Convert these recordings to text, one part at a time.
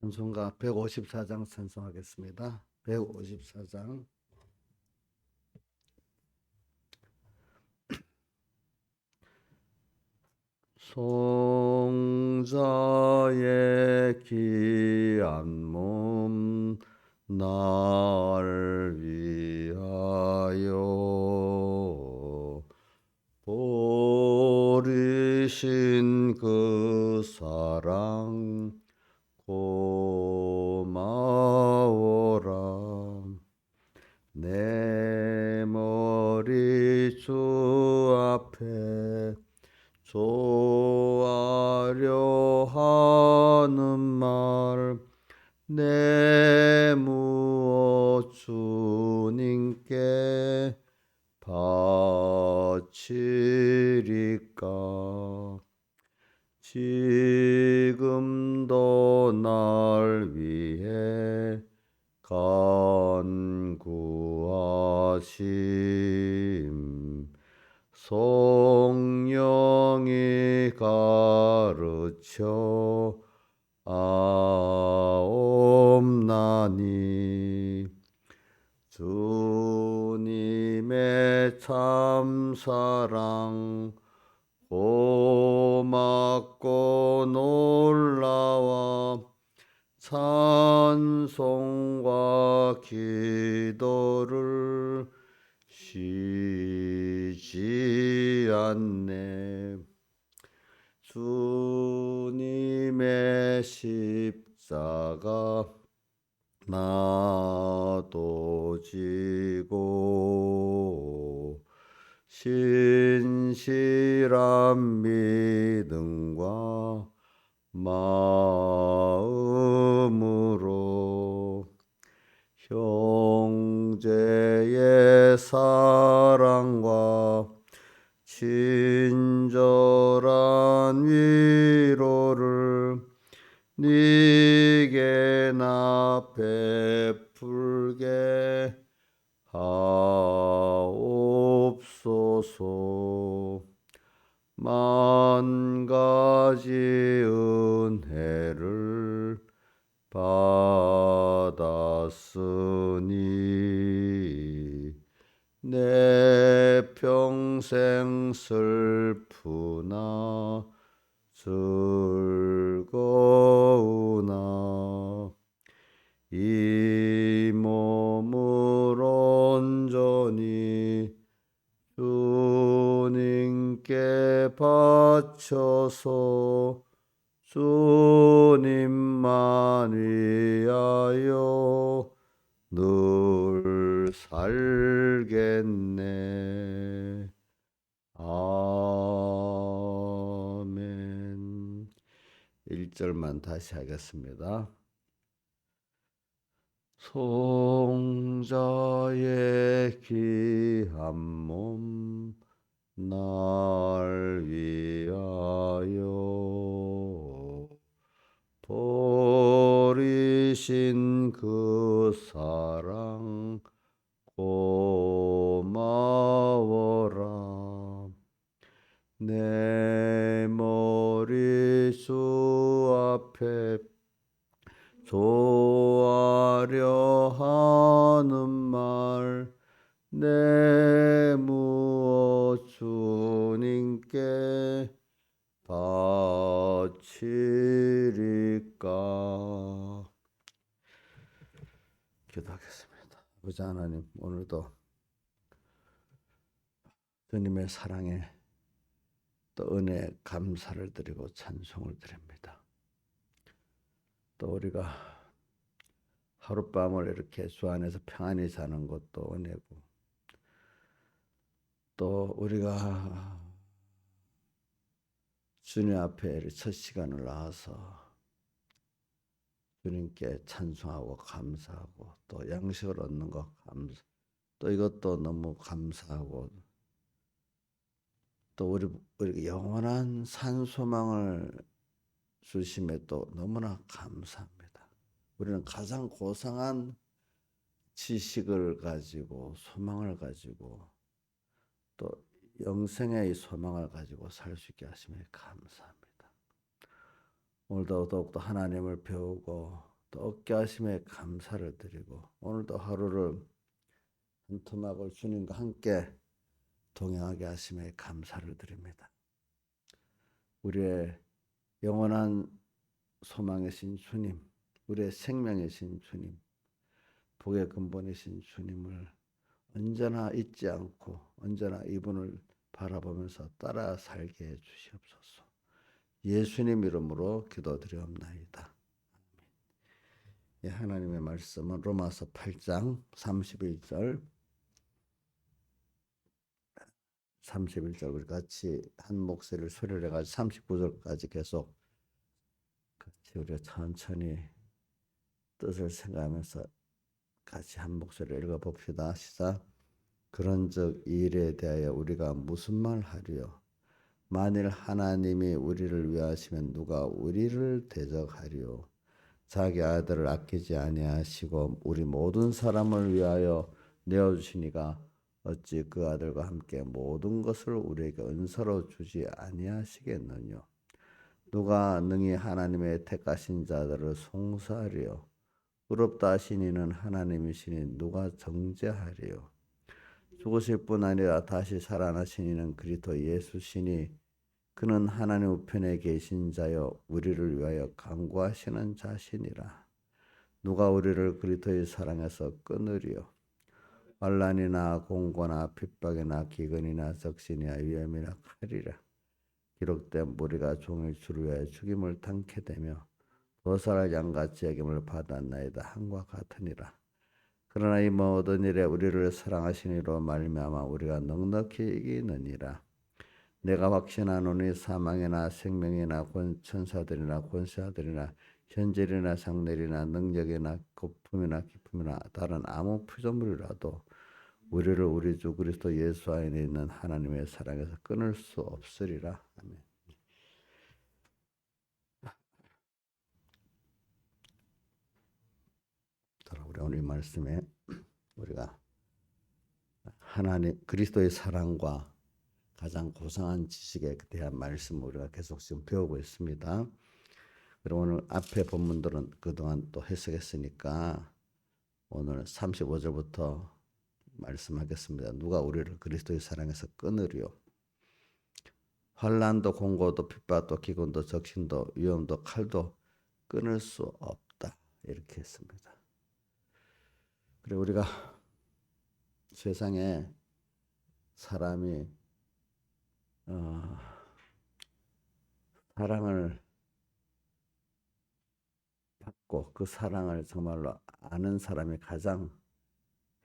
찬송가 154장 찬송하겠습니다. 154장. 송자의 귀한 몸 날 위하여 버리신 그 사랑 고마워라. 내 머리 주 앞에 조아려 하는 말 내 무엇 주님께 바치리까. 지금도 날 위해 간구하심 성령이 가르쳐 아옵나니. 주님의 참사랑 고맙고 놀라와 찬송과 기도를 쉬지 않네. 주님의 십자가 나도 지고 신실한 믿음과 마음으로 형제의 사랑과 친절한 위로를 네게 나 베풀게 하옵소서. 만 가지 은혜를 받았으니 내 평생 슬프나 즐거우나 이 몸을 온전히 주님께 바쳐서 주님만 위하여 늘 살겠네. 아멘. 1절만 다시 하겠습니다. 송자의 귀한 몸 날 위하여 버리신 그 사랑 고마워라. 내 머리 주 앞에 조아려 하는 말 내 무엇 주님께 바치리까. 기도하겠습니다. 아버지 하나님, 오늘도 주님의 사랑에 또 은혜에 감사를 드리고 찬송을 드립니다. 또 우리가 하룻밤을 이렇게 주 안에서 평안히 자는 것도 은혜고, 또 우리가 주님 앞에 첫 시간을 나와서 주님께 찬송하고 감사하고 또 양식을 얻는 것 감사, 또 이것도 너무 감사하고, 또 우리 영원한 산소망을 주심에 또 너무나 감사합니다. 우리는 가장 고상한 지식을 가지고 소망을 가지고 또 영생의 소망을 가지고 살 수 있게 하심에 감사합니다. 오늘도 더욱더 하나님을 배우고 또 얻게 하심에 감사를 드리고 오늘도 하루를 한 토막을 주님과 함께 동행하게 하심에 감사를 드립니다. 우리의 영원한 소망이신 주님, 우리의 생명이신 주님, 복의 근본이신 주님을 언제나 잊지 않고 언제나 이분을 바라보면서 따라 살게 해 주시옵소서. 예수님 이름으로 기도드리옵나이다. 예, 하나님의 말씀은 로마서 8장 31절 우리 같이 한 목소리를 소리를 해가지고 39절까지 계속 같이 우리가 천천히 뜻을 생각하면서 같이 한 목소리를 읽어봅시다. 시작. 그런즉 이 일에 대하여 우리가 무슨 말 하리요? 만일 하나님이 우리를 위하시면 누가 우리를 대적하리요? 자기 아들을 아끼지 아니하시고 우리 모든 사람을 위하여 내어주시니가 어찌 그 아들과 함께 모든 것을 우리에게 은사로 주지 아니하시겠느냐? 누가 능히 하나님의 택하신 자들을 송사하리요? 의롭다 하시니는 하나님이시니 누가 정죄하리요? 죽으실 뿐 아니라 다시 살아나시니는 그리스도 예수시니 그는 하나님 우편에 계신 자여 우리를 위하여 간구하시는 자시니라. 누가 우리를 그리스도의 사랑에서 끊으리요? 환난이나 공고나 핍박이나 기근이나 적신이나 위험이나 칼이라. 기록된 우리가 종일 주를 위하여 죽임을 당케 되며 도살할 양같이 여김을 받았나이다 함과 같으니라. 그러나 이 모든 일에 우리를 사랑하시니로 말미암아 우리가 넉넉히 이기느니라. 내가 확신하노니 사망이나 생명이나 천사들이나 권세자들이나 현재이나 장래이나 능력이나 거품이나 기품이나 다른 아무 피조물이라도 우리를 우리 주 그리스도 예수 안에 있는 하나님의 사랑에서 끊을 수 없으리라. 아멘. 우리 오늘 말씀에 우리가 하나님 그리스도의 사랑과 가장 고상한 지식에 대한 말씀을 우리가 계속 지금 배우고 있습니다. 그리고 오늘 앞에 본문들은 그동안 또 해석했으니까 오늘 35절부터 말씀하겠습니다. 누가 우리를 그리스도의 사랑에서 끊으리요? 환난도 공고도 핍박도 기근도 적신도 위험도 칼도 끊을 수 없다. 이렇게 했습니다. 그리고 우리가 세상에 사람이 사랑을 받고 그 사랑을 정말로 아는 사람이 가장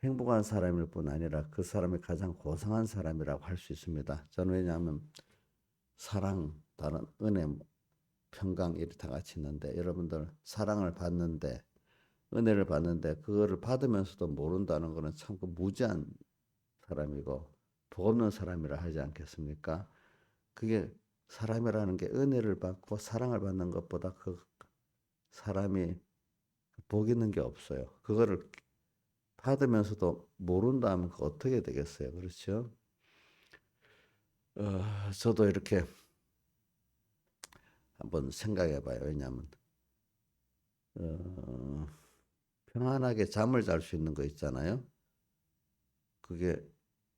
행복한 사람일 뿐 아니라 그 사람이 가장 고상한 사람이라고 할 수 있습니다. 저는 왜냐하면 사랑, 다른 은혜, 평강 이렇게 다 같이 있는데 여러분들 사랑을 받는데 은혜를 받는데 그거를 받으면서도 모른다는 것은 참 무지한 사람이고 복 없는 사람이라 하지 않겠습니까? 그게 사람이라는 게 은혜를 받고 사랑을 받는 것보다 그 사람이 복 있는 게 없어요. 그거를 받으면서도 모른다 하면 어떻게 되겠어요? 그렇죠? 저도 이렇게 한번 생각해 봐요. 왜냐하면 평안하게 잠을 잘 수 있는 거 있잖아요. 그게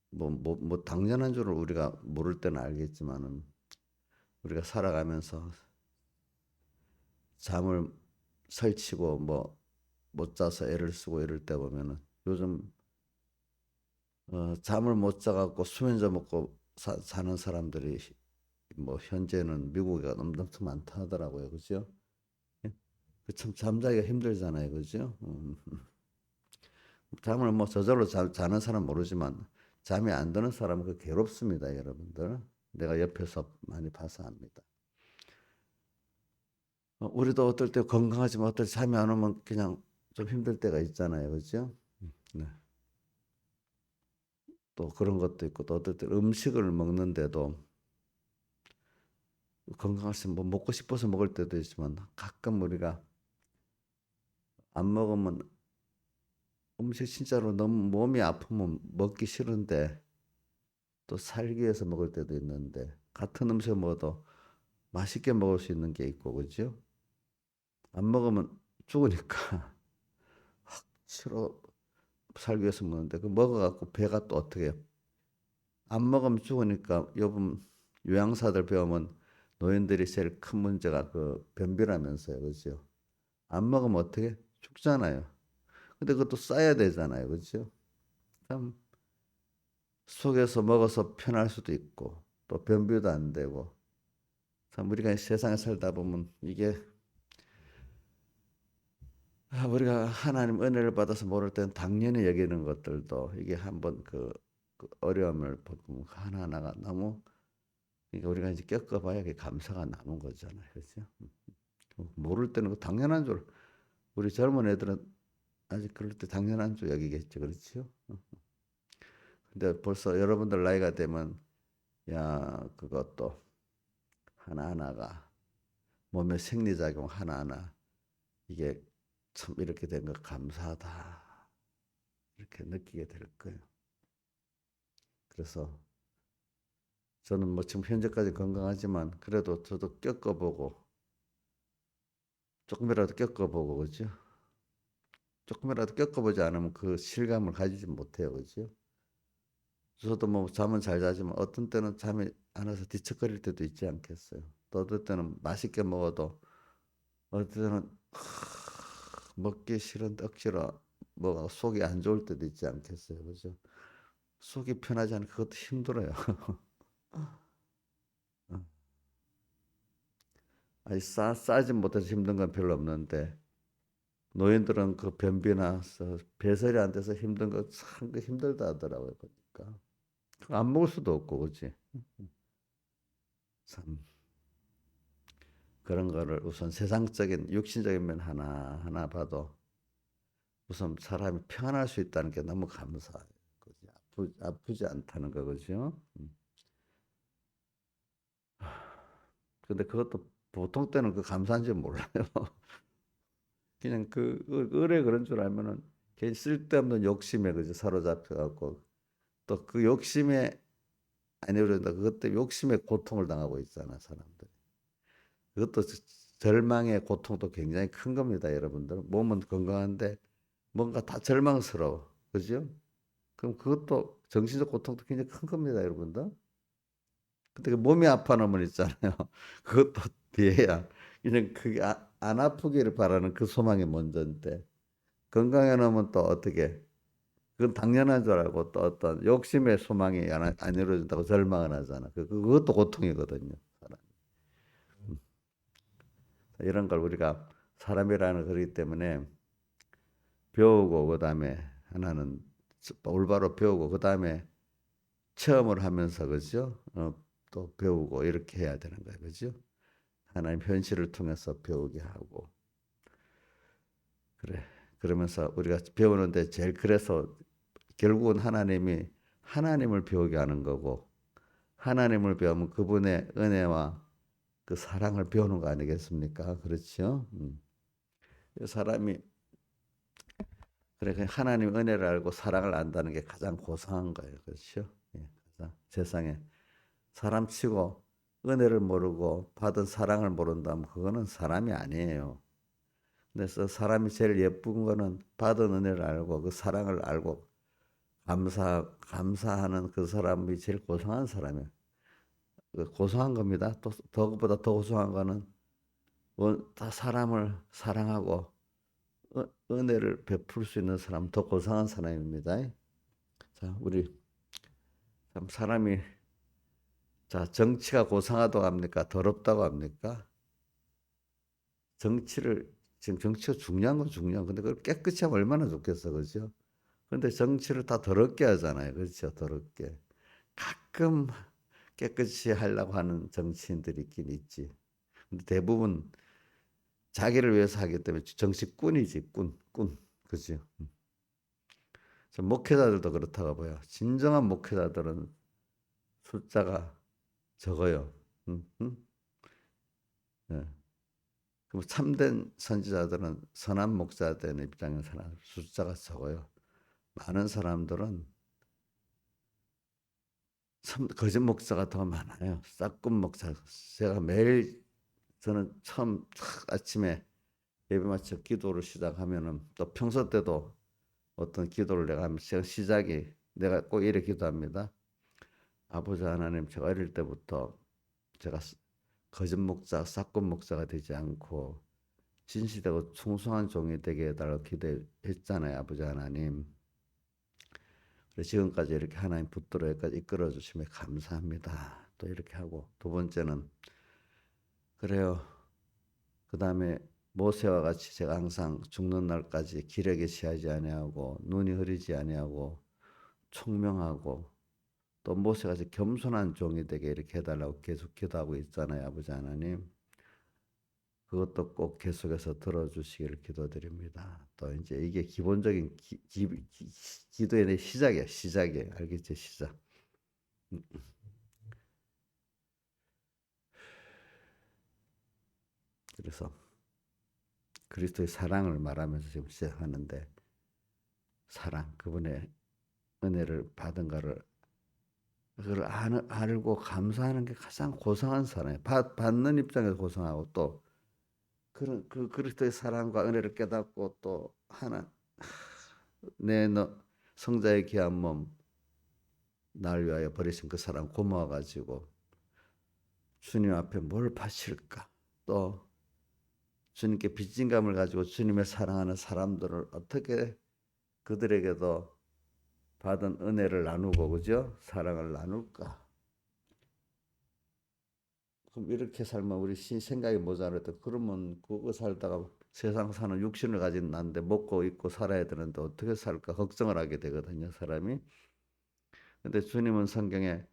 뭐 당연한 줄을 우리가 모를 때는 알겠지만은 우리가 살아가면서 잠을 설치고 뭐 못 자서 애를 쓰고 이럴 때 보면은 요즘 잠을 못 자갖고 수면제 먹고 사는 사람들이 뭐 현재는 미국에 너무 많다 하더라고요. 그죠? 참 잠자기가 힘들잖아요. 그죠? 잠을 뭐 저절로 자는 사람 모르지만 잠이 안 드는 사람은 그 괴롭습니다. 여러분들. 내가 옆에서 많이 봐서 압니다. 우리도 어떨 때 건강하지만 어떨 때 잠이 안 오면 그냥 좀 힘들 때가 있잖아요. 그죠? 네. 또 그런 것도 있고 또 어떨 때 음식을 먹는데도 건강하시면 뭐 먹고 싶어서 먹을 때도 있지만 가끔 우리가 안 먹으면 음식 진짜로 너무 몸이 아프면 먹기 싫은데 또 살기 위해서 먹을 때도 있는데 같은 음식을 먹어도 맛있게 먹을 수 있는 게 있고 그죠? 안 먹으면 죽으니까 억지로 살기 위해서 먹는데 그 먹어갖고 배가 또 어떻게 해요? 안 먹으면 죽으니까 요즘 요양사들 배우면 노인들이 제일 큰 문제가 그 변비라면서요. 그죠? 안 먹으면 어떻게? 죽잖아요. 근데 그것도 싸야 되잖아요. 그죠? 참 속에서 먹어서 편할 수도 있고 또 변비도 안 되고 참 우리가 세상에 살다 보면 이게 우리가 하나님 은혜를 받아서 모를 때는 당연히 여기는 것들도 이게 한번 그 어려움을 보면 하나하나가 너무 그러니까 우리가 이제 겪어봐야 그 감사가 나는 거잖아요. 그렇죠? 모를 때는 그 당연한 줄 우리 젊은 애들은 아직 그럴 때 당연한 줄 여기겠죠. 그렇죠? 근데 벌써 여러분들 나이가 되면 야 그것도 하나하나가 몸의 생리작용 하나하나 이게 참 이렇게 된 거 감사하다 이렇게 느끼게 될 거예요. 그래서 저는 뭐 지금 현재까지 건강하지만 그래도 저도 겪어보고 조금이라도 겪어보고 그죠? 조금이라도 겪어보지 않으면 그 실감을 가지지 못해요. 그죠? 저도 뭐 잠은 잘 자지만 어떤 때는 잠이 안 와서 뒤척거릴 때도 있지 않겠어요. 또 어떤 때는 맛있게 먹어도 어떤 때는 먹기 싫은데 억지로 뭐가 속이 안 좋을 때도 있지 않겠어요. 그죠? 속이 편하지 않으면 그것도 힘들어요. 어. 아니 싸지 못해서 힘든 건 별로 없는데 노인들은 그 변비나 배설이 안 돼서 힘든 거 참 힘들다 하더라고요. 보니까 안 먹을 수도 없고 그렇지. 참 그런 거를 우선 세상적인 육신적인 면 하나 하나 봐도 우선 사람이 평안할 수 있다는 게 너무 감사해요. 그지? 아프지 않다는 거 그죠? 근데 그것도 보통 때는 그 감사한지 몰라요. 그냥 그 의뢰 그런 줄 알면은 괜히 쓸데없는 욕심에 그죠 사로잡혀 갖고 또 그 욕심에 안 이루어진다. 그것 때문에 욕심에 고통을 당하고 있잖아 사람들. 그것도 절망의 고통도 굉장히 큰 겁니다, 여러분들. 몸은 건강한데 뭔가 다 절망스러워, 그죠? 그럼 그것도 정신적 고통도 굉장히 큰 겁니다, 여러분들. 근데 그 몸이 아파 놓으면 있잖아요. 그것도 뒤에야 그냥 그게 안 아프기를 바라는 그 소망이 먼저인데 건강해 놓으면 또 어떻게? 그건 당연한 줄 알고 또 어떤 욕심의 소망이 안 이루어진다고 절망을 하잖아. 그것도 고통이거든요. 이런 걸 우리가 사람이라는 거기 때문에 배우고 그다음에 하나는 올바로 배우고 그다음에 체험을 하면서 그죠? 또 배우고 이렇게 해야 되는 거예요. 그죠? 하나님 현실을 통해서 배우게 하고 그래. 그러면서 우리가 배우는데 제일 그래서 결국은 하나님이 하나님을 배우게 하는 거고 하나님을 배우면 그분의 은혜와 그 사랑을 배우는 거 아니겠습니까? 그렇죠? 사람이 그래 하나님 은혜를 알고 사랑을 안다는 게 가장 고상한 거예요. 그렇죠? 예, 세상에 사람치고 은혜를 모르고 받은 사랑을 모른다면 그거는 사람이 아니에요. 그래서 사람이 제일 예쁜 거는 받은 은혜를 알고 그 사랑을 알고 감사하는 그 사람이 제일 고상한 사람이에요. 고상한 겁니다. 또 그보다 더 고상한 거는 다 사람을 사랑하고 은혜를 베풀 수 있는 사람 더 고상한 사람입니다. 자, 우리 참 사람이 자 정치가 고상하다고 합니까? 더럽다고 합니까? 정치를 지금 정치가 중요한 건 중요한 건데 그걸 깨끗이 하면 얼마나 좋겠어, 그렇죠? 그런데 정치를 다 더럽게 하잖아요, 그렇죠? 더럽게 가끔 깨끗이 하려고 하는 정치인들이 있긴 있지. 근데 대부분 자기를 위해서 하기 때문에 정치꾼이지, 꾼, 그죠? 목회자들도 그렇다고 봐요. 진정한 목회자들은 숫자가 적어요. 음, 음? 예. 그럼 참된 선지자들은 선한 목자 되는 입장에서는 숫자가 적어요. 많은 사람들은 거짓 목사가 더 많아요. 싹꾼 목사. 제가 매일 저는 처음 아침에 예배 마쳐 기도를 시작하면은 또 평소 때도 어떤 기도를 내가 하면 시작이 내가 꼭 이렇게 기도합니다. 아버지 하나님, 제가 어릴 때부터 제가 거짓 목자, 사건 목자가 되지 않고 진실되고 충성한 종이 되게 해달라고 기도했잖아요, 아버지 하나님. 그래서 지금까지 이렇게 하나님 붙들어 여기까지 이끌어 주시면 감사합니다. 또 이렇게 하고, 두 번째는 그래요. 그 다음에 모세와 같이 제가 항상 죽는 날까지 기력에 취하지 아니하고 눈이 흐리지 아니하고 총명하고 또 모세같이 겸손한 종이 되게 이렇게 해달라고 계속 기도하고 있잖아요, 아버지 하나님. 그것도 꼭 계속해서 들어주시기를 기도드립니다. 또 이제 이게 기본적인 기도의 시작이야, 시작이에요. 알겠죠, 시작. 그래서 그리스도의 사랑을 말하면서 지금 시작하는데, 사랑, 그분의 은혜를 받은 거를 그걸 알고 감사하는 게 가장 고상한 사랑이에요. 받는 입장에서 고상하고 또 그런 그 그리스도의 사랑과 은혜를 깨닫고 또 하나 내 성자의 귀한 몸 날 위하여 버리신 그 사랑 고마워가지고 주님 앞에 뭘 바칠까, 또 주님께 빚진 감을 가지고 주님의 사랑하는 사람들을 어떻게 그들에게도 받은 은혜를 나누고 그죠? 사랑을 나눌까? 그럼 이렇게 살면 우리 생각이 모자랄 때, 그러면 그거 살다가 세상 사는 육신을 가진 난데 먹고 입고 살아야 되는데 어떻게 살까 걱정을 하게 되거든요, 사람이. 근데 주님은 성경에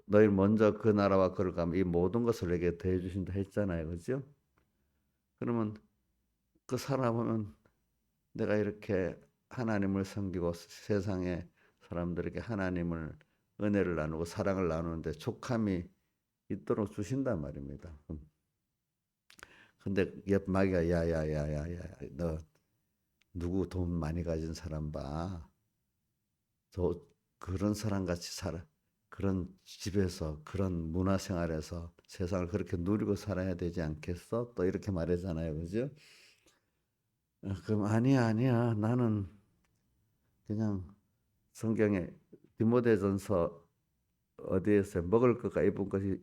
너희 먼저 그 나라와 그를 가면 이 모든 것을 내게 더해 주신다 했잖아요, 그죠? 그러면 그 살아보면 내가 이렇게 하나님을 섬기고 세상에 사람들에게 하나님을 은혜를 나누고 사랑을 나누는데 촉함이 있도록 주신단 말입니다. 근데 옆 마귀가 야야야야야, 너 누구 돈 많이 가진 사람 봐. 저 그런 사람 같이 살아. 그런 집에서 그런 문화 생활에서 세상을 그렇게 누리고 살아야 되지 않겠어? 또 이렇게 말하잖아요, 그죠? 그럼 아니야, 아니야. 나는 그냥 성경에 디모데전서 어디에서 먹을 것과 입을 것이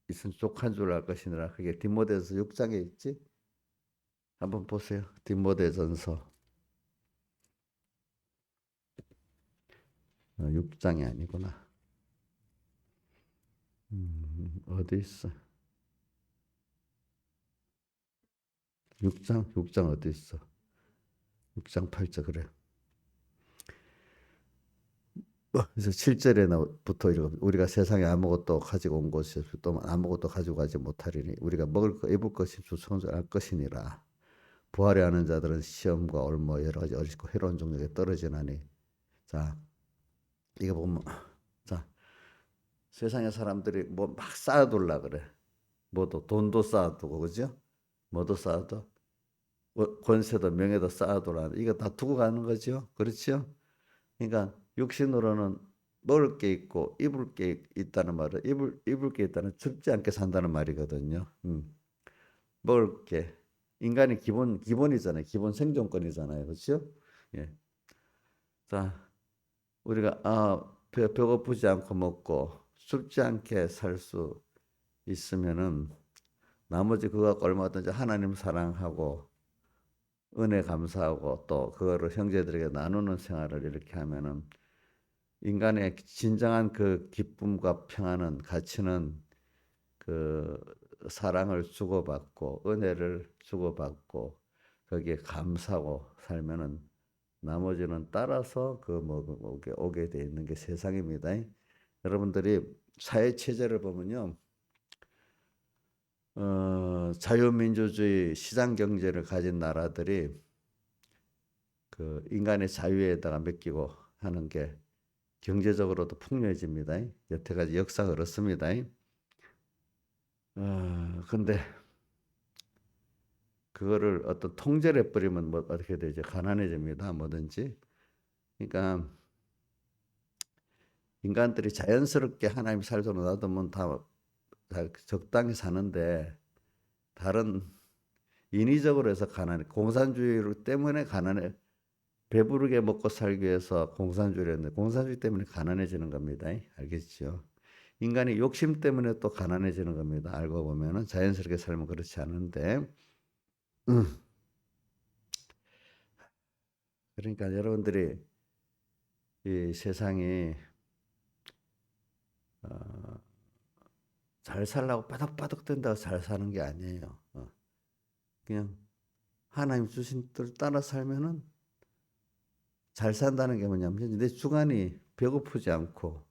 있으면 족한 줄 알 것이니라. 그게 디모데전서 6장에 있지? 한번 보세요. 디모데전서 6장이 아니구나. 어디 있어? 6장 어디 있어? 6장 8절 그래. 그래서 7절에부터 우리가 세상에 아무것도 가지고 온 것이 또 아무것도 가지고 가지 못하리니 우리가 먹을 것 입을 것이 주성한 줄 알 것이니라. 부활에 하는 자들은 시험과 올무 여러 가지 어리석고 해로운 종족에 떨어지나니. 자, 이거 보면 자, 세상의 사람들이 뭐 막 쌓아둘라 그래. 뭐도 돈도 쌓아두고 그죠? 뭐도 쌓아도 권세도 명예도 쌓아두라. 이거 다 두고 가는 거죠. 그렇죠? 그러니까 육신으로는 먹을 게 있고 입을 게 있다는 말은 입을 게 있다는 춥지 않게 산다는 말이거든요. 먹을 게 인간이 기본이잖아요. 기본 생존권이잖아요. 그렇죠? 예. 자, 우리가 배고프지 않고 먹고 춥지 않게 살 수 있으면은 나머지 그거 갖고 얼마든지 하나님 사랑하고 은혜 감사하고 또 그거를 형제들에게 나누는 생활을 이렇게 하면은 인간의 진정한 그 기쁨과 평안은 가치는 그 사랑을 주고받고 은혜를 주고받고 거기에 감사하고 살면은 나머지는 따라서 오게 돼 있는 게 세상입니다. 여러분들이 사회 체제를 보면요, 자유민주주의 시장 경제를 가진 나라들이 그 인간의 자유에다가 맡기고 하는 게 경제적으로도 풍요해집니다. 여태까지 역사가 그렇습니다. 근데 그거를 어떤 통제를 해버리면 뭐 어떻게 되죠? 가난해집니다. 뭐든지. 그러니까 인간들이 자연스럽게 하나님 살도록 놔두면 다 적당히 사는데 다른 인위적으로 해서 가난해. 공산주의 때문에 가난해. 배부르게 먹고 살기 위해서 공산주의를 했는데 공산주의 때문에 가난해지는 겁니다. 알겠죠? 인간이 욕심 때문에 또 가난해지는 겁니다. 알고 보면은 자연스럽게 살면 그렇지 않은데. 그러니까 여러분들이 이 세상이 어, 잘 살라고 바닥바닥 뜬다고 잘 사는 게 아니에요. 그냥 하나님 주신 뜻을 따라 살면은 잘 산다는 게 뭐냐면 내 주관이 배고프지 않고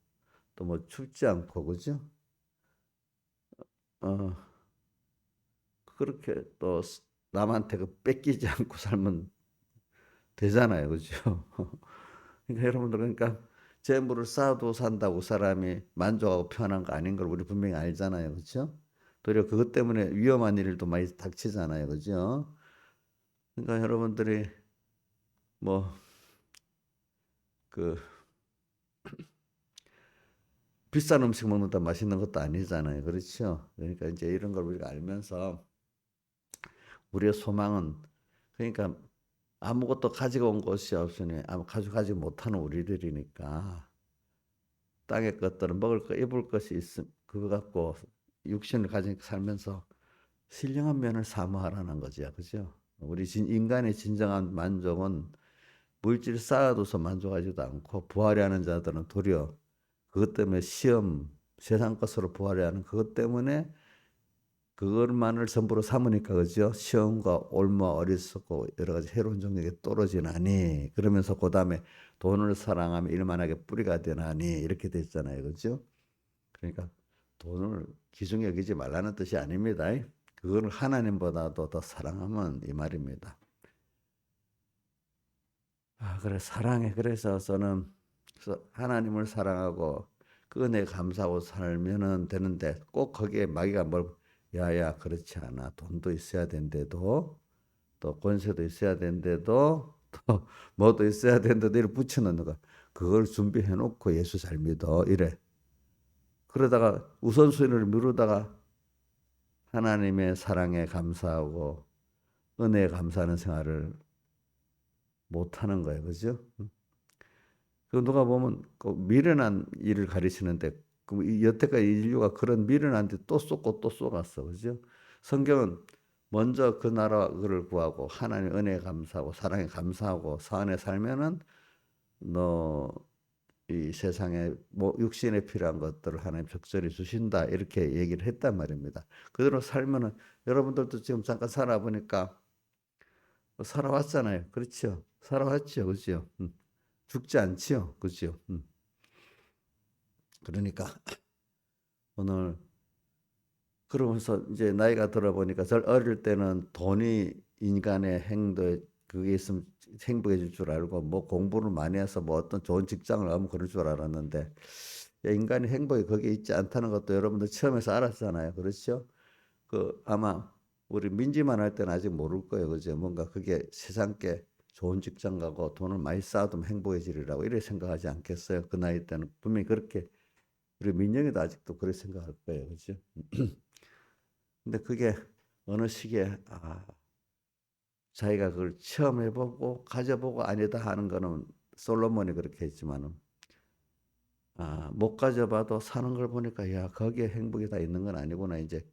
또 뭐 춥지 않고 그죠? 어, 그렇게 또 남한테 그 뺏기지 않고 살면 되잖아요. 그죠? 그러니까 여러분들 그러니까 재물을 쌓아도 산다고 사람이 만족하고 편한 거 아닌 걸 우리 분명히 알잖아요. 그죠? 도리어 그것 때문에 위험한 일도 많이 닥치잖아요. 그죠? 그러니까 여러분들이 뭐 그 비싼 음식 먹는다 맛있는 것도 아니잖아요. 그렇죠? 그러니까 이제 이런 걸 우리가 알면서 우리의 소망은 그러니까 아무것도 가지고 온 것이 없으니 아무 가져가지 못하는 우리들이니까 땅의 것들은 먹을 거 입을 것이 있음 그거 갖고 육신을 가지고 살면서 신령한 면을 사모하라는 거죠. 그죠? 우리 인간의 진정한 만족은 물질 쌓아둬서 만족하지도 않고 부하려 하는 자들은 도리어 그것 때문에 시험 세상 것으로 부하려 하는 그것 때문에 그것만을 전부로 삼으니까 그죠? 시험과 올무 어리석고 여러 가지 해로운 종에게 떨어지나니 그러면서 그 다음에 돈을 사랑하며 일만하게 뿌리가 되나니 이렇게 됐잖아요. 그죠? 그러니까 돈을 귀중히 여기지 말라는 뜻이 아닙니다. 그거를 하나님보다도 더 사랑하면 이 말입니다. 그래 사랑해. 그래서 저는 하나님을 사랑하고 그 은혜에 감사하고 살면은 되는데 꼭 거기에 마귀가 뭘 야야 그렇지 않아. 돈도 있어야 된대도 또 권세도 있어야 된대도 또 뭐도 있어야 된대도 이를 붙여놓는 거. 그걸 준비해 놓고 예수 잘 믿어 이래. 그러다가 우선순위를 미루다가 하나님의 사랑에 감사하고 은혜에 감사하는 생활을 못 하는 거예요. 그죠? 그 누가 보면 그 미련한 일을 가리시는데 그 여태까지 인류가 그런 미련한 데 또 쏟고 또 쏟았어. 그죠? 성경은 먼저 그 나라를 구하고 하나님 은혜에 감사하고 사랑에 감사하고 사안에 살면은 너 이 세상에 뭐 육신에 필요한 것들을 하나님 적절히 주신다 이렇게 얘기를 했단 말입니다. 그대로 살면은 여러분들도 지금 잠깐 살아보니까 살아왔잖아요. 그렇죠? 살아왔죠. 그죠? 죽지 않지요. 그죠? 그러니까 오늘 그러면서 이제 나이가 들어보니까 절 어릴 때는 돈이 인간의 행동에 그게 있으면 행복해질 줄 알고 뭐 공부를 많이 해서 뭐 어떤 좋은 직장을 하면 그럴 줄 알았는데 인간의 행복이 거기에 있지 않다는 것도 여러분들 처음에서 알았잖아요. 그렇죠? 그 아마 우리 민지만 할 때는 아직 모를 거예요. 그죠? 뭔가 그게 세상께 좋은 직장 가고 돈을 많이 쌓아두면 행복해지리라고 이렇게 생각하지 않겠어요? 그 나이 때는 분명히 그렇게 우리 민영이도 아직도 그렇게 생각할 거예요. 그죠? 근데 그게 어느 시기에 자기가 그걸 체험해보고 가져보고 아니다 하는 거는 솔로몬이 그렇게 했지만은 못 가져봐도 사는 걸 보니까 야 거기에 행복이 다 있는 건 아니구나 이제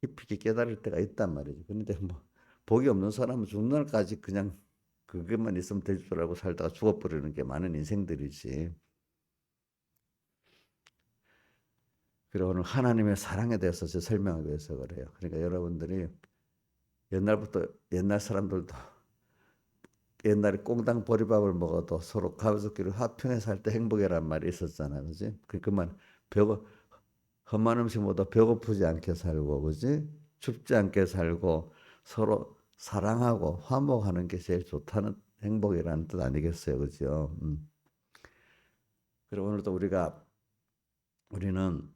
깊이 깨달을 때가 있단 말이죠. 그런데 뭐 복이 없는 사람은 죽는 날까지 그냥 그것만 있으면 될 줄 알고 살다가 죽어버리는 게 많은 인생들이지. 그리고 오늘 하나님의 사랑에 대해서 제 설명하기 위해서 그래요. 그러니까 여러분들이 옛날부터 옛날 사람들도 옛날에 꽁당 보리밥을 먹어도 서로 가족끼리 화평해 살 때 행복이란 말이 있었잖아, 그지? 그만 배고 험한 음식 먹어도 배고프지 않게 살고, 그지? 춥지 않게 살고 서로 사랑하고 화목하는 게 제일 좋다는 행복이라는 뜻 아니겠어요, 그죠? 그리고 오늘도 우리는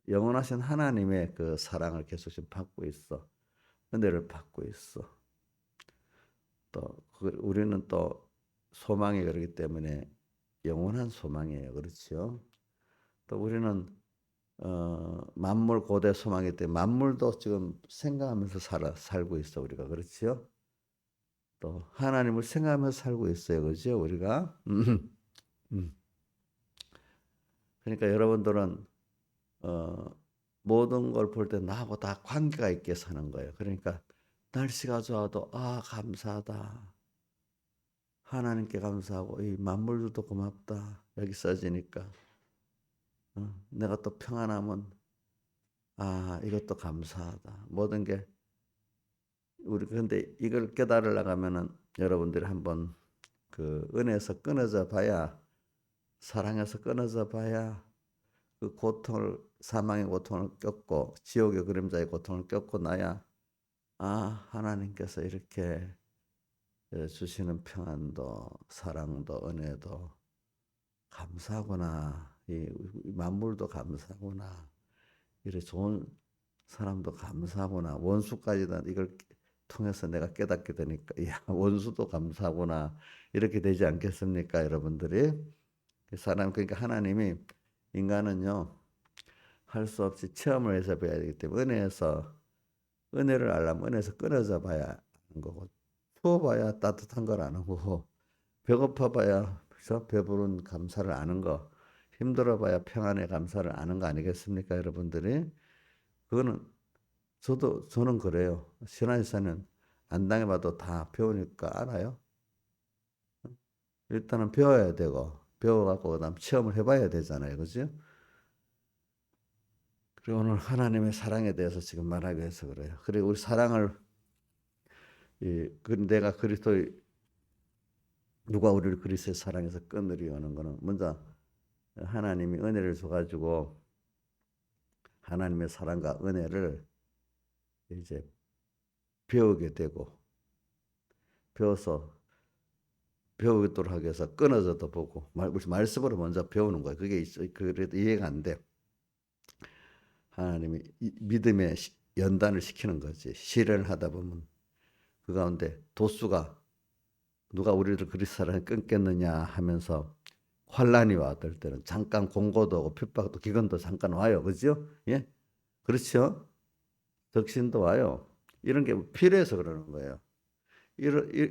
영원하신 하나님의 그 사랑을 계속 지금 받고 있어, 은혜를 받고 있어. 또 우리는 또 소망이 그렇기 때문에 영원한 소망이에요. 그렇죠? 또 우리는 만물 고대 소망이 때문에 만물도 지금 생각하면서 살고 있어 우리가. 그렇지요? 또 하나님을 생각하면서 살고 있어요. 그죠? 우리가. 음. 그러니까 여러분들은 모든 걸 볼 때 나하고 다 관계가 있게 사는 거예요. 그러니까 날씨가 좋아도 감사하다. 하나님께 감사하고 이 만물들도 고맙다. 여기 써지니까 내가 또 평안하면 이것도 감사하다. 모든 게 우리 근데 이걸 깨달으려고 하면은 여러분들이 한번 그 은혜에서 끊어져 봐야 사랑에서 끊어져 봐야 그 고통을 사망의 고통을 겪고 지옥의 그림자의 고통을 겪고 나야 하나님께서 이렇게 주시는 평안도 사랑도 은혜도 감사하구나. 이 만물도 감사하구나. 이래 좋은 사람도 감사하구나. 원수까지도 이걸 통해서 내가 깨닫게 되니까 원수도 감사하구나. 이렇게 되지 않겠습니까, 여러분들이? 그러니까 하나님이 인간은요 할 수 없이 체험을 해서 배워야 되기 때문에 은혜를 알려면 은혜에서 끊어져 봐야 하는 거고 추워봐야 따뜻한 걸 아는 거고 배고파봐야 그래서 배부른 감사를 아는 거 힘들어봐야 평안의 감사를 아는 거 아니겠습니까, 여러분들이? 그거는 저는 그래요. 신앙에서는 안 당해봐도 다 배우니까 알아요. 일단은 배워야 되고 배워갖고 그다음 체험을 해봐야 되잖아요, 그죠? 그리고 오늘 하나님의 사랑에 대해서 지금 말하기 위해서 그래요. 그리고 우리 사랑을 내가 누가 우리를 그리스도의 사랑에서 끊으려는 거는 먼저 하나님이 은혜를 줘가지고 하나님의 사랑과 은혜를 이제 배우게 되고 배워서 배우도록 하기 위해서 끊어져도 보고 말씀으로 먼저 배우는 거예요. 그게 그래도 이해가 안 돼. 하나님이 믿음의 연단을 시키는 거지. 실현을 하다 보면 그 가운데 도수가 누가 우리를 그리스도 사랑에 끊겠느냐 하면서 환란이 와. 어떨 때는 잠깐 공고도 오고 핍박도 기근도 잠깐 와요. 그죠? 예? 그렇죠? 덕신도 와요. 이런 게 필요해서 그러는 거예요.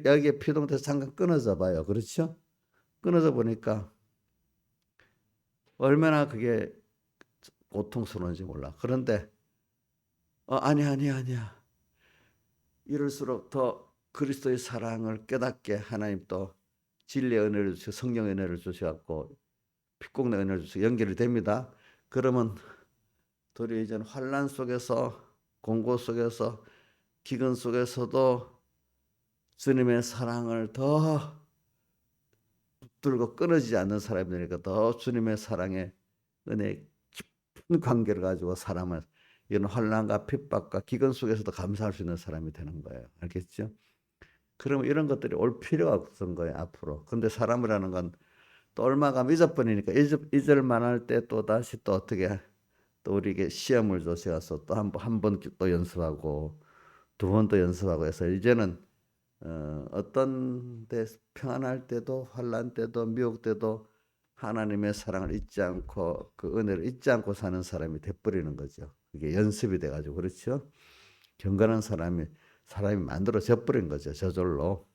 여기에 피동돼서 잠깐 끊어져 봐요. 그렇죠? 끊어져 보니까 얼마나 그게 고통스러운지 몰라. 그런데 아니야. 이럴수록 더 그리스도의 사랑을 깨닫게 하나님 또 진리의 은혜를 주시고 성령의 은혜를 주셔갖고 빛공의 은혜를 주시고 연결이 됩니다. 그러면 도리어 이제는 환란 속에서 공고 속에서 기근 속에서도 주님의 사랑을 더 붙들고 끊어지지 않는 사람이 되니까 더 주님의 사랑에 은혜 깊은 관계를 가지고 사람을 이런 환난과 핍박과 기근 속에서도 감사할 수 있는 사람이 되는 거예요. 알겠죠? 그러면 이런 것들이 올 필요가 없는 거예요, 앞으로. 근데 사람이라는 건 또 얼마 가면 잊어버리니까 잊을 만할 때 또 다시 또 어떻게 또 우리에게 시험을 주셔서 또 한 번 또 연습하고 두 번 또 연습하고 해서 이제는 어떤 데 평안할 때도 환난 때도 미혹 때도 하나님의 사랑을 잊지 않고 그 은혜를 잊지 않고 사는 사람이 돼버리는 거죠. 그게 연습이 돼가지고 그렇죠. 경건한 사람이 만들어져 버린 거죠. 저절로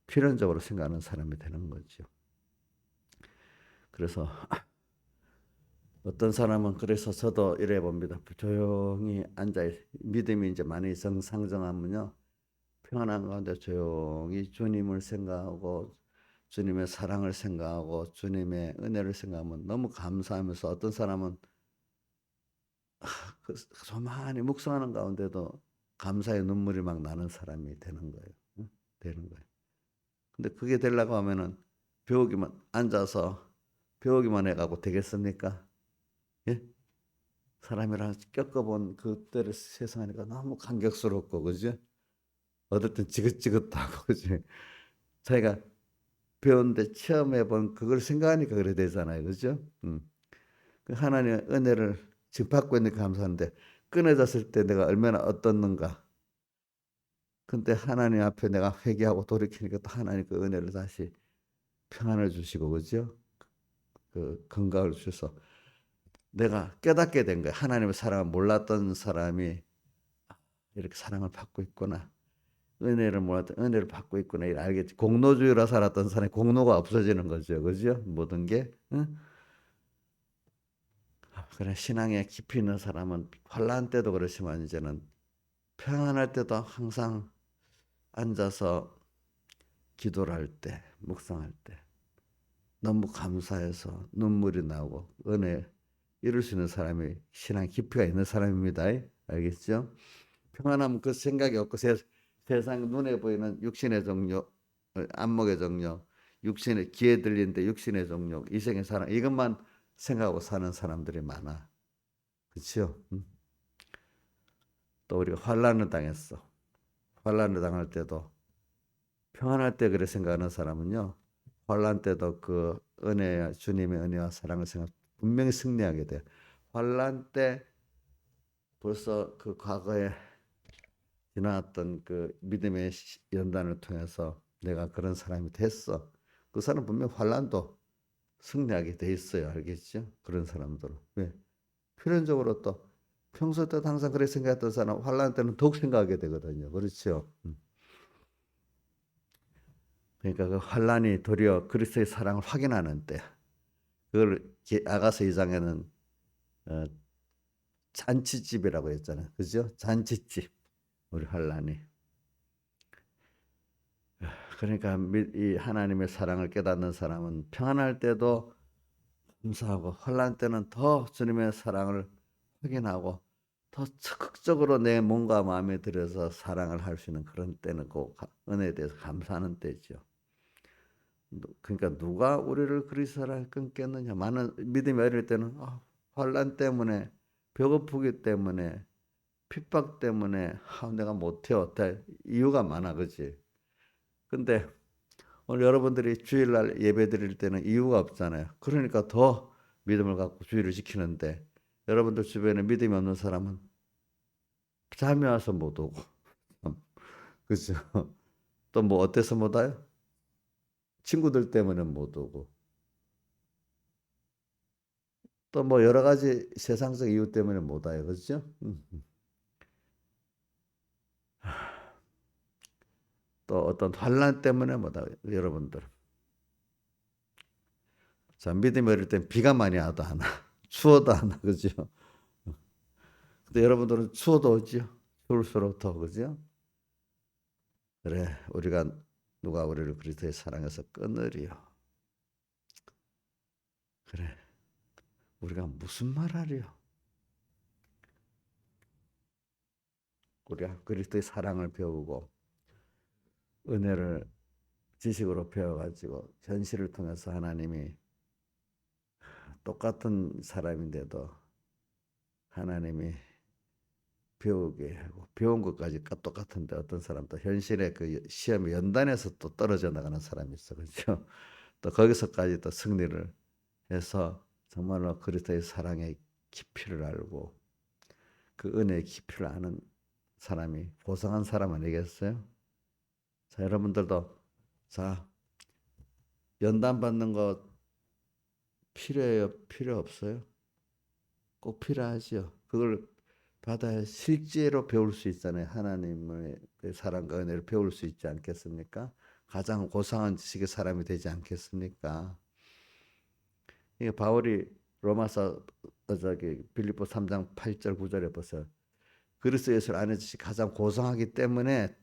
필연적으로 생각하는 사람이 되는 거죠. 그래서 어떤 사람은 그래서 저도 이래 봅니다. 조용히 앉아 믿음이 이제 많이 상정하면요. 평안한 가운데 조용히 주님을 생각하고 주님의 사랑을 생각하고 주님의 은혜를 생각하면 너무 감사하면서 어떤 사람은 조만히 묵상하는 가운데도 감사의 눈물이 막 나는 사람이 되는 거예요. 되는 거예요. 근데 그게 되려고 하면은 앉아서 배우기만 해가고 되겠습니까? 예? 사람이랑 겪어본 그때를 세상하니까 너무 감격스럽고, 그죠? 어떨 땐 지긋지긋하고, 그지? 자기가 배웠는데 체험해본 그걸 생각하니까 그래 되잖아요. 그죠? 그 하나님의 은혜를 지금 받고 있는 게 감사한데, 끊어졌을 때 내가 얼마나 어떻는가. 근데 하나님 앞에 내가 회개하고 돌이키니까 또 하나님 그 은혜를 다시 평안을 주시고, 그죠? 그 건강을 주셔서 내가 깨닫게 된 거야. 하나님의 사랑을 몰랐던 사람이 이렇게 사랑을 받고 있구나. 은혜를 몰랐던 은혜를 받고 있구나. 이걸 알겠지. 공로주의로 살았던 사람이 공로가 없어지는 거죠. 그죠? 모든 게. 응? 그래, 신앙에 깊이 있는 사람은 환난 때도 그렇지만 이제는 평안할 때도 항상 앉아서 기도를 할 때, 묵상할 때 너무 감사해서 눈물이 나고 은혜 이룰 수 있는 사람이 신앙 깊이가 있는 사람입니다. 알겠죠? 평안하면 그 생각이 없고 세상 눈에 보이는 육신의 정욕, 안목의 정욕, 육신의 귀에 들리는데 육신의 정욕, 이생의 사랑 이것만 생각하고 사는 사람들이 많아. 그렇죠? 또 우리가 환난을 당했어. 환난을 당할 때도 평안할 때 그래 생각하는 사람은요. 환난 때도 그 은혜, 주님의 은혜와 사랑을 생각 분명히 승리하게 돼. 환난 때 벌써 그 과거에 지나왔던 그 믿음의 연단을 통해서 내가 그런 사람이 됐어. 그 사람 분명 환난도 승리하게 돼 있어요. 알겠죠? 그런 사람들은. 왜? 필연적으로 또 평소 때도 항상 그렇게 생각했던 사람 환난 때는 더욱 생각하게 되거든요. 그렇죠? 그러니까 그 환난이 도리어 그리스도의 사랑을 확인하는 때 그걸 아가서 2장에는 잔치집이라고 했잖아요. 그죠? 잔치집. 우리 환난이. 그러니까 이 하나님의 사랑을 깨닫는 사람은 평안할 때도 감사하고 환난 때는 더 주님의 사랑을 확인하고 더 적극적으로 내 몸과 마음에 들여서 사랑을 할 수 있는 그런 때는 꼭 은혜에 대해서 감사하는 때죠. 그러니까 누가 우리를 그리스도를 끊겠느냐. 많은 믿음이 어릴 때는 환난 때문에 배고프기 때문에 핍박 때문에 내가 못해 어때 이유가 많아 그지. 근데 오늘 여러분들이 주일날 예배 드릴 때는 이유가 없잖아요. 그러니까 더 믿음을 갖고 주의를 지키는데 여러분들 주변에 믿음이 없는 사람은 잠이 와서 못 오고 그죠? 또 뭐 어때서 못 와요? 친구들 때문에 못 오고 또 뭐 여러 가지 세상적 이유 때문에 못 와요. 그렇죠? 또 어떤 환난 때문에 못 와요. 여러분들. 자, 믿음이 어릴 땐 비가 많이 와도 안 와. 추워도 안 와. 그죠? 근데 여러분들은 추워도 오죠? 추울수록 더 그죠? 그래, 누가 우리를 그리스도의 사랑에서 끊으리요. 그래, 우리가 무슨 말하리요? 우리가 그리스도의 사랑을 배우고 은혜를 지식으로 배워가지고 현실을 통해서 하나님이 똑같은 사람인데도 하나님이 배우게 하고 배운 것까지 똑같은데 어떤 사람도 현실의 그 시험의 연단에서 또 떨어져 나가는 사람이 있어. 그렇죠? 또 거기서까지 또 승리를 해서 정말로 그리스도의 사랑의 깊이를 알고 그 은혜의 깊이를 아는 사람이 고상한 사람 아니겠어요? 자, 여러분들도 자, 연단 받는 거 필요해요? 필요 없어요? 꼭 필요하지요. 그걸 받아야 실제로 배울 수 있잖아요. 하나님의 그 사랑과 은혜를 배울 수 있지 않겠습니까? 가장 고상한 지식의 사람이 되지 않겠습니까? 이게 바울이 로마서 빌립보 3장 8절 9절에 보세요. 그리스도 예수를 아는 지식이 가장 고상하기 때문에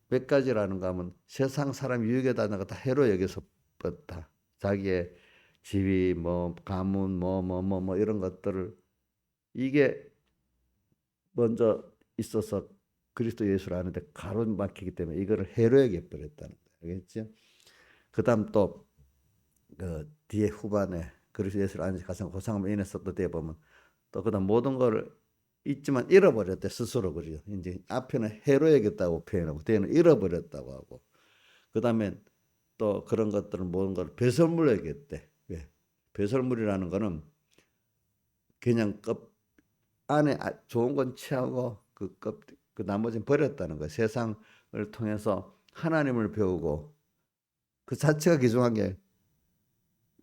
몇 가지라는가 하면 세상 사람 유익에 다나가 다 해로 여기서 뻗다. 자기의 지위, 뭐 가문, 뭐 이런 것들을 이게 먼저 있어서 그리스도 예수를 아는데 가로막히기 때문에 이거를 해로 여겨버렸다는 거예요. 알겠죠? 그다음 또 그 뒤에 후반에 그리스도 예수를 아는 가장 고상함을 인해서 또 뒤에 보면 또 그다음 모든 걸 있지만 잃어버렸대 스스로 그래요. 이제 앞에는 해로 여겼다고 표현하고 뒤에는 잃어버렸다고 하고 그다음에 또 그런 것들은 모든 걸 배설물로 여겼대. 왜? 배설물이라는 거는 그냥 안에 좋은 건 취하고 그 나머지는 버렸다는 거예요. 세상을 통해서 하나님을 배우고 그 자체가 귀중한 게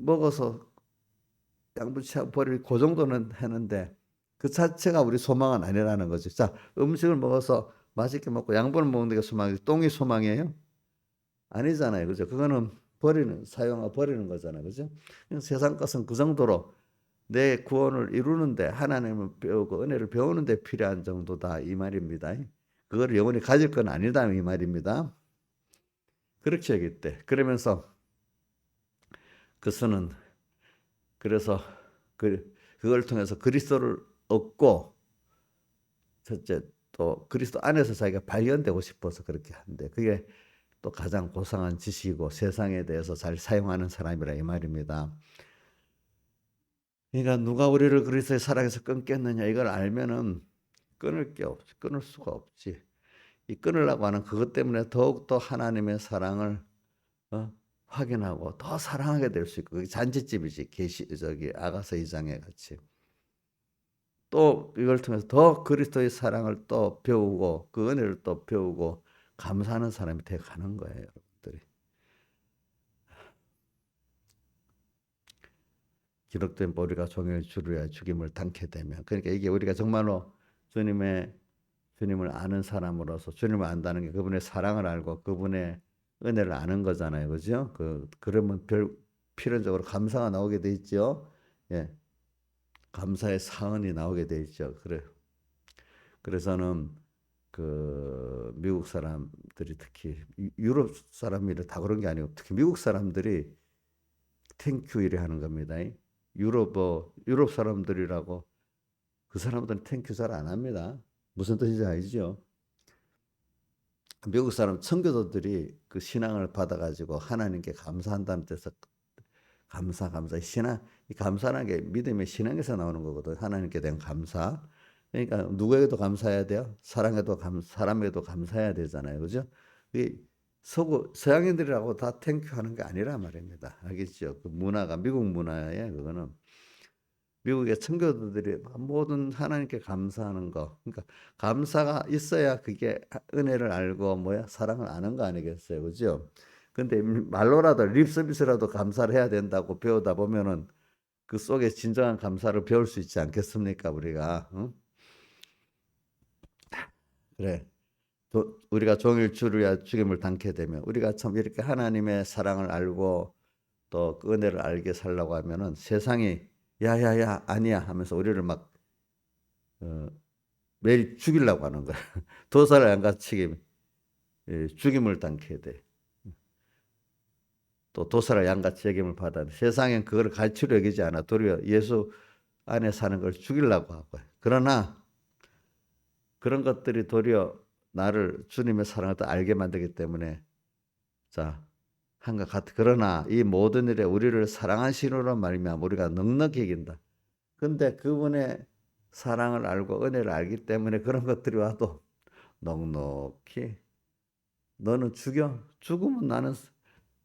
먹어서 양부치하고 버릴 그 정도는 하는데 그 자체가 우리 소망은 아니라는 거죠. 자, 음식을 먹어서 맛있게 먹고 양분을 먹는 게 소망이지 똥이 소망이에요? 아니잖아요. 그죠? 그거는 사용하고 버리는 거잖아요. 그죠? 세상 것은 그 정도로 내 구원을 이루는데 하나님을 배우고 은혜를 배우는데 필요한 정도다 이 말입니다. 그걸 영원히 가질 건 아니다 이 말입니다. 그렇게 얘기했대. 그러면서 그것은 그래서 그걸 통해서 그리스도를 얻고 첫째 또 그리스도 안에서 자기가 발견되고 싶어서 그렇게 한대. 그게 또 가장 고상한 지식이고 세상에 대해서 잘 사용하는 사람이라 이 말입니다. 그러니까 누가 우리를 그리스도의 사랑에서 끊겠느냐 이걸 알면은 끊을 수가 없지. 이 끊으려고 하는 그것 때문에 더욱더 하나님의 사랑을 확인하고 더 사랑하게 될 수 있고 그게 잔치집이지. 아가서 2장에 같이. 또 이걸 통해서 더 그리스도의 사랑을 또 배우고 그 은혜를 또 배우고 감사하는 사람이 되어 가는 거예요, 여러분들이. 기록된 우리가 종일 주를 죽임을 당케 되면 그러니까 이게 우리가 정말로 주님을 아는 사람으로서 주님을 안다는 게 그분의 사랑을 알고 그분의 은혜를 아는 거잖아요. 그죠? 그러면 필연적으로 감사가 나오게 돼 있죠. 예. 감사의 사언이 나오게 돼 있죠. 그래서는 그 미국 사람들이 특히 유럽 사람이라 다 그런 게 아니고 특히 미국 사람들이 땡큐 이래 하는 겁니다. 유럽 사람들이라고 그 사람들은 땡큐 잘 안 합니다. 무슨 뜻인지 알죠? 미국 사람 청교도들이 그 신앙을 받아가지고 하나님께 감사한다는 뜻에서 감사. 이 감사라는 게 믿음의 신앙에서 나오는 거거든. 하나님께 대한 감사. 그러니까 누구에게도 감사해야 돼요. 사람에게도 감사해야 되잖아요. 그죠? 서양인들이라고 다 땡큐하는 게 아니라 말입니다. 알겠죠? 그 문화가 미국 문화에 그거는 미국의 청교도들이 모든 하나님께 감사하는 거. 그러니까 감사가 있어야 그게 은혜를 알고 사랑을 아는 거 아니겠어요. 그죠? 근데 말로라도 립 서비스라도 감사를 해야 된다고 배우다 보면은 그 속에 진정한 감사를 배울 수 있지 않겠습니까? 우리가. 응? 그래. 우리가 종일 주를 죽임을 당케 되면 우리가 참 이렇게 하나님의 사랑을 알고 또 그 은혜를 알게 살라고 하면은 세상이 야야야 아니야 하면서 우리를 막 매일 죽이려고 하는 거야. 도살을 양같이 죽임을 당케 돼. 또 도살을 양같이 여김을 받아. 세상엔 그걸 가치로 여기지 않아. 도리어 예수 안에 사는 걸 죽이려고 하고. 그러나 그런 것들이 도리어 나를 주님의 사랑을 더 알게 만들기 때문에 자, 한것 같아. 그러나 이 모든 일에 우리를 사랑하시노라 말미암아 우리가 넉넉히 이긴다. 근데 그분의 사랑을 알고 은혜를 알기 때문에 그런 것들이 와도 넉넉히 너는 죽으면 나는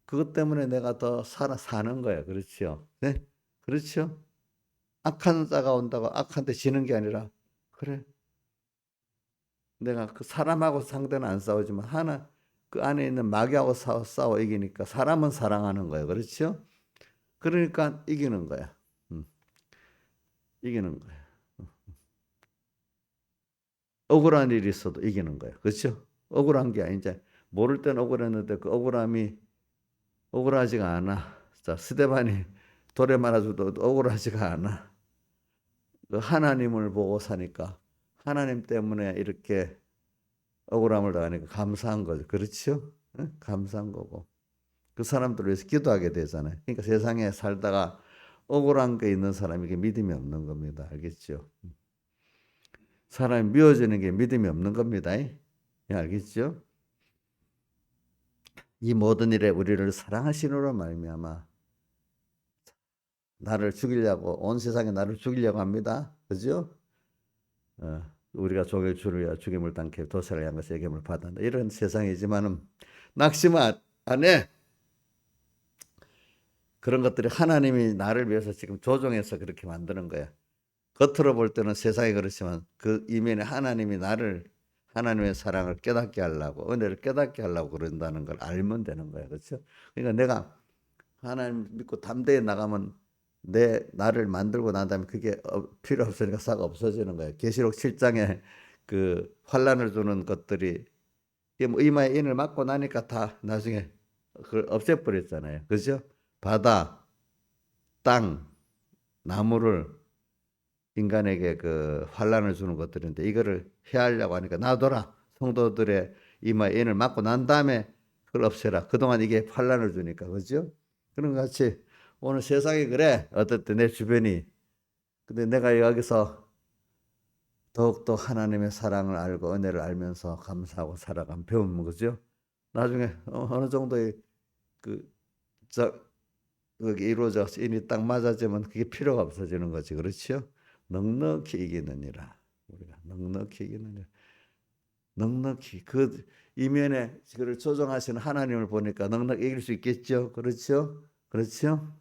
그것 때문에 내가 더 사는 거야. 그렇죠? 네? 그렇죠? 악한 자가 온다고 악한테 지는 게 아니라 그래. 내가 그 사람하고 상대는 안 싸우지만 그 안에 있는 마귀하고 싸워 이기니까 사람은 사랑하는 거예요. 그렇죠? 그러니까 이기는 거야. 이기는 거야. 억울한 일이 있어도 이기는 거야. 그렇죠? 억울한 게 이제 모를 땐 억울했는데 그 억울함이 억울하지가 않아. 자, 스데반이 돌에 말아줘도 억울하지가 않아. 그 하나님을 보고 사니까 하나님 때문에 이렇게 억울함을 당하니까 감사한 거죠. 그렇죠? 응? 감사한 거고. 그 사람들을 위해서 기도하게 되잖아요. 그러니까 세상에 살다가 억울한 게 있는 사람에게 믿음이 없는 겁니다. 알겠죠? 사람이 미워지는 게 믿음이 없는 겁니다. 예, 알겠죠? 이 모든 일에 우리를 사랑하시노라 말미암아 온 세상에 나를 죽이려고 합니다. 그죠? 우리가 종일 주를 죽임을 당케 도살을 향한 것을 예금을 받았다. 이런 세상이지만은 낙심 안 해. 그런 것들이 하나님이 나를 위해서 지금 조종해서 그렇게 만드는 거야. 겉으로 볼 때는 세상이 그렇지만 그 이면에 하나님의 사랑을 깨닫게 하려고 은혜를 깨닫게 하려고 그런다는 걸 알면 되는 거야. 그렇죠? 그러니까 내가 하나님 믿고 담대히 나가면 나를 만들고 난 다음에 그게 필요 없으니까 싹 없어지는 거예요. 계시록 7장에 그 환란을 주는 것들이 이게 뭐 이마에 인을 맞고 나니까 다 나중에 그걸 없애버렸잖아요. 그죠? 바다, 땅, 나무를 인간에게 그 환란을 주는 것들인데 이거를 해하려고 하니까 놔둬라. 성도들의 이마에 인을 맞고 난 다음에 그걸 없애라. 그동안 이게 환란을 주니까. 그죠? 그런 것 같이 오늘 세상이 그래. 어떨 때 내 주변이. 근데 내가 여기서 더욱더 하나님의 사랑을 알고 은혜를 알면서 감사하고 살아가면 배우는 거죠. 나중에 어느 정도의 그, 그게 이루어져서 인이 딱 맞아지면 그게 필요가 없어지는 거지. 그렇죠? 넉넉히 이기느니라. 우리가 넉넉히 이기느니라. 넉넉히 그 이면에 그를 조종하시는 하나님을 보니까 넉넉히 이길 수 있겠죠. 그렇죠? 그렇죠?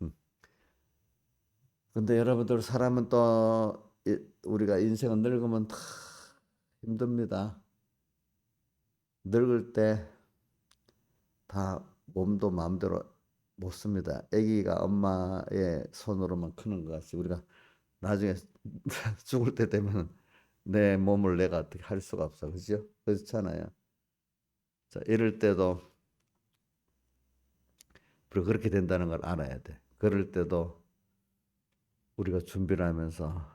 근데 여러분들 사람은 또 우리가 인생은 늙으면 다 힘듭니다. 늙을 때 다 몸도 마음대로 못 씁니다. 아기가 엄마의 손으로만 크는 것 같이 우리가 나중에 죽을 때 되면 내 몸을 내가 어떻게 할 수가 없어. 그죠? 그렇잖아요. 자, 이럴 때도 그렇게 된다는 걸 알아야 돼. 그럴 때도 우리가 준비를 하면서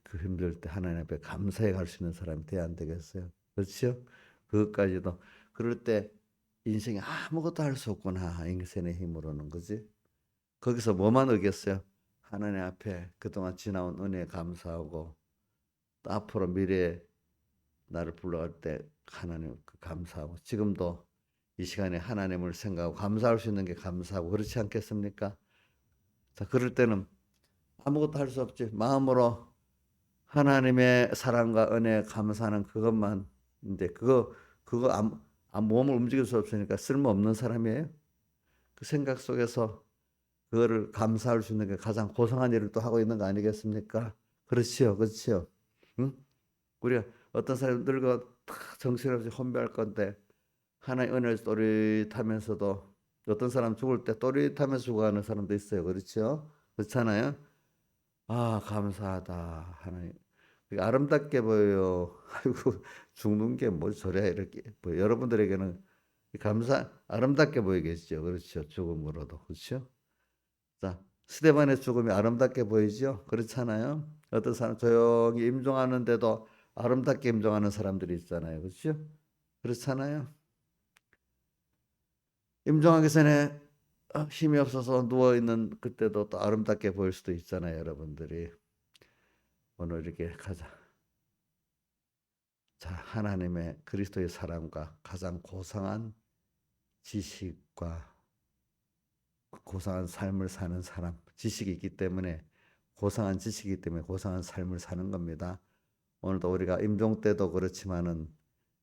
그 힘들 때 하나님 앞에 감사해 갈 수 있는 사람이 돼야 안 되겠어요? 그렇죠? 그것까지도 그럴 때 인생에 아무것도 할 수 없구나. 인생의 힘으로는. 그지? 거기서 뭐만 얻겠어요? 하나님 앞에 그동안 지나온 은혜에 감사하고 또 앞으로 미래에 나를 불러갈 때 하나님 감사하고 지금도 이 시간에 하나님을 생각하고 감사할 수 있는 게 감사하고 그렇지 않겠습니까? 자, 그럴 때는 아무것도 할 수 없지. 마음으로 하나님의 사랑과 은혜에 감사하는 그것만 이제 그거 몸을 움직일 수 없으니까 쓸모없는 사람이에요. 그 생각 속에서 그거를 감사할 수 있는 게 가장 고상한 일을 또 하고 있는 거 아니겠습니까? 그렇지요, 그렇지요. 응? 우리가 어떤 사람 늙어 정신없이 혼배할 건데 하나의 은혜를 또릿하면서도 어떤 사람 죽을 때 또릿하면서 죽어가는 사람도 있어요. 그렇죠? 그렇잖아요. 아, 감사하다. 하나님. 그게 아름답게 보여요. 아이고, 죽는 게 뭐 저래 이렇게 뭐 여러분들에게는 아름답게 보이겠죠. 그렇죠. 죽음으로도. 그렇죠? 자, 스데반의 죽음이 아름답게 보이죠? 그렇잖아요. 어떤 사람 조용히 임종하는데도 아름답게 임종하는 사람들이 있잖아요. 그렇죠? 그렇잖아요. 임종하기 전에 힘이 없어서 누워 있는 그때도 또 아름답게 보일 수도 있잖아요, 여러분들이. 오늘 이렇게 가자. 자, 하나님의 그리스도의 사랑과 가장 고상한 지식과 고상한 삶을 사는 사람, 지식이 있기 때문에 고상한 지식이기 때문에 고상한 삶을 사는 겁니다. 오늘도 우리가 임종 때도 그렇지만은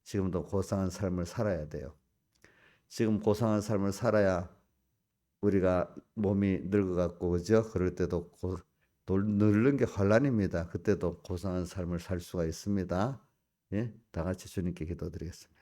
지금도 고상한 삶을 살아야 돼요. 지금 고상한 삶을 살아야 우리가 몸이 늙어갖고 그죠? 그럴 때도 늙는 게 환란입니다. 그때도 고상한 삶을 살 수가 있습니다. 예, 다 같이 주님께 기도드리겠습니다.